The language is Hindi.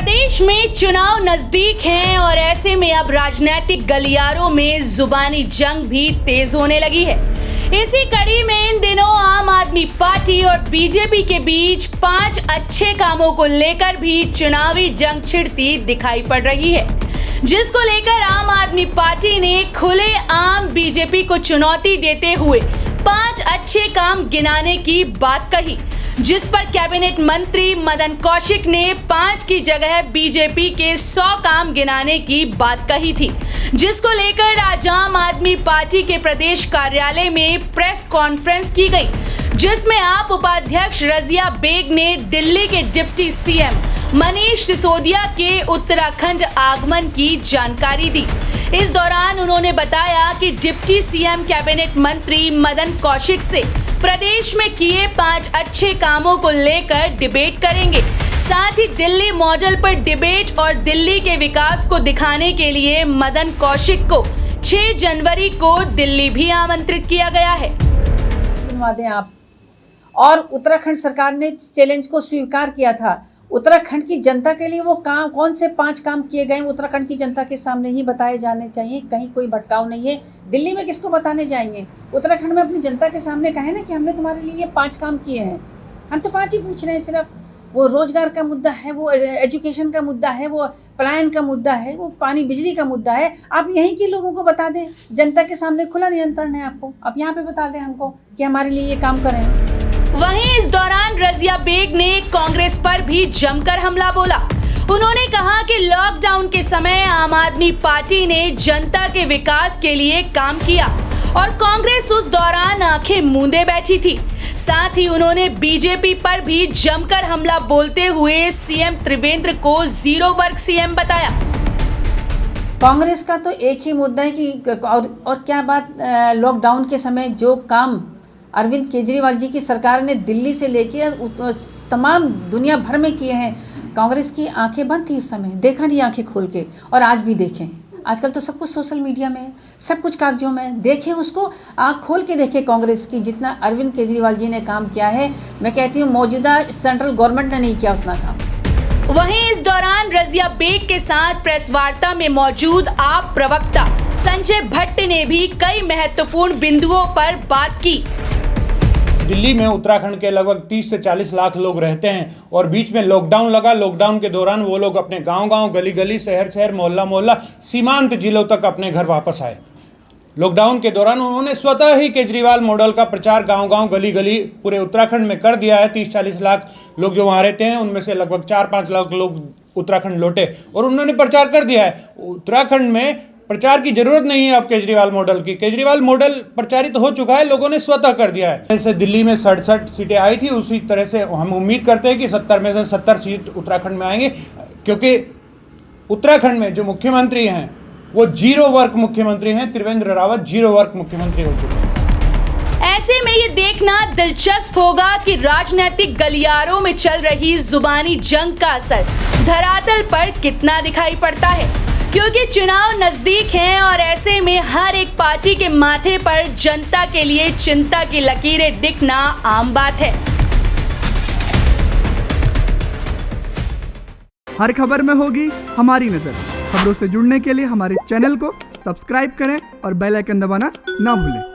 प्रदेश में चुनाव नजदीक हैं और ऐसे में अब राजनीतिक गलियारों में जुबानी जंग भी तेज होने लगी है। इसी कड़ी में इन दिनों आम आदमी पार्टी और बीजेपी के बीच 5 अच्छे कामों को लेकर भी चुनावी जंग छिड़ती दिखाई पड़ रही है, जिसको लेकर आम आदमी पार्टी ने खुलेआम बीजेपी को चुनौती देते हुए 5 अच्छे काम गिनाने की बात कही, जिस पर कैबिनेट मंत्री मदन कौशिक ने 5 की जगह बीजेपी के 100 काम गिनाने की बात कही थी, जिसको लेकर आज आम आदमी पार्टी के प्रदेश कार्यालय में प्रेस कॉन्फ्रेंस की गई, जिसमें आप उपाध्यक्ष रजिया बेग ने दिल्ली के डिप्टी सीएम मनीष सिसोदिया के उत्तराखंड आगमन की जानकारी दी। इस दौरान उन्होंने बताया कि डिप्टी सीएम कैबिनेट मंत्री मदन कौशिक से प्रदेश में किए 5 अच्छे कामों को लेकर डिबेट करेंगे। साथ ही दिल्ली मॉडल पर डिबेट और दिल्ली के विकास को दिखाने के लिए मदन कौशिक को 6 जनवरी को दिल्ली भी आमंत्रित किया गया है। धन्यवाद हैं आप। और उत्तराखंड सरकार ने चैलेंज को स्वीकार किया था। उत्तराखंड की जनता के लिए वो काम कौन से 5 काम किए गए उत्तराखंड की जनता के सामने ही बताए जाने चाहिए, कहीं कोई भटकाव नहीं है। दिल्ली में किसको बताने जाएंगे? उत्तराखंड में अपनी जनता के सामने कहे ना कि हमने तुम्हारे लिए ये 5 काम किए हैं। हम तो 5 ही पूछ रहे हैं सिर्फ। वो रोजगार का मुद्दा है, वो एजुकेशन का मुद्दा है, वो पलायन का मुद्दा है, वो पानी बिजली का मुद्दा है। आप यहीं के लोगों को बता दें, जनता के सामने खुला नियंत्रण है आपको। आप यहाँ पे बता दें हमको कि हमारे लिए ये काम करें। वहीं इस दौरान रजिया बेग ने कांग्रेस पर भी जमकर हमला बोला। उन्होंने कहा कि लॉकडाउन के समय आम आदमी पार्टी ने जनता के विकास के लिए काम किया और कांग्रेस उस दौरान आंखें मूंदे बैठी थी। साथ ही उन्होंने बीजेपी पर भी जमकर हमला बोलते हुए सीएम त्रिवेंद्र को 0 वर्ग सीएम बताया। कांग्रेस का तो एक ही मुद्दा है कि और क्या बात, लॉकडाउन के समय जो काम अरविंद केजरीवाल जी की सरकार ने दिल्ली से लेके तमाम दुनिया भर में किए हैं, कांग्रेस की आंखें बंद थी उस समय, देखा नहीं आंखें खोल के, और आज भी देखें। आजकल तो सब कुछ सोशल मीडिया में है, सब कुछ कागजों में है, देखें उसको, आंख खोल के देखें कांग्रेस की। जितना अरविंद केजरीवाल जी ने काम किया है, मैं कहती हूँ मौजूदा सेंट्रल गवर्नमेंट ने नहीं किया उतना काम। वहीं इस दौरान रजिया बेग के साथ प्रेस वार्ता में मौजूद आप प्रवक्ता संजय भट्ट ने भी कई महत्वपूर्ण बिंदुओं पर बात की। दिल्ली में उत्तराखंड के लगभग 30 से 40 लाख लोग रहते हैं और बीच में लॉकडाउन लगा। लॉकडाउन के दौरान वो लोग अपने गांव-गांव, गली-गली, शहर-शहर, मोहल्ला-मोहल्ला, सीमांत जिलों तक अपने घर वापस आए। लॉकडाउन के दौरान उन्होंने स्वतः ही केजरीवाल मॉडल का प्रचार गांव-गांव, गली-गली पूरे उत्तराखंड में कर दिया है। 30-40 लाख लोग जो वहाँ रहते हैं उनमें से लगभग 4-5 लाख लोग उत्तराखंड लौटे और उन्होंने प्रचार कर दिया है। उत्तराखंड में प्रचार की जरूरत नहीं है अब केजरीवाल मॉडल की। केजरीवाल मॉडल प्रचारित हो चुका है, लोगों ने स्वतः कर दिया है। जैसे दिल्ली में 67 सीटें आई थी, उसी तरह से हम उम्मीद करते हैं कि 70 में से 70 सीट उत्तराखंड में आएंगे, क्योंकि उत्तराखंड में जो मुख्यमंत्री हैं वो 0 वर्ग मुख्यमंत्री हैं। त्रिवेंद्र रावत 0 वर्ग मुख्यमंत्री हो चुके हैं। ऐसे में ये देखना दिलचस्प होगा कि राजनीतिक गलियारों में चल रही जुबानी जंग का असर धरातल पर कितना दिखाई पड़ता है, क्योंकि चुनाव नजदीक हैं और ऐसे में हर एक पार्टी के माथे पर जनता के लिए चिंता की लकीरें दिखना आम बात है। हर खबर में होगी हमारी नजर। खबरों से जुड़ने के लिए हमारे चैनल को सब्सक्राइब करें और बेल आइकन दबाना ना भूलें।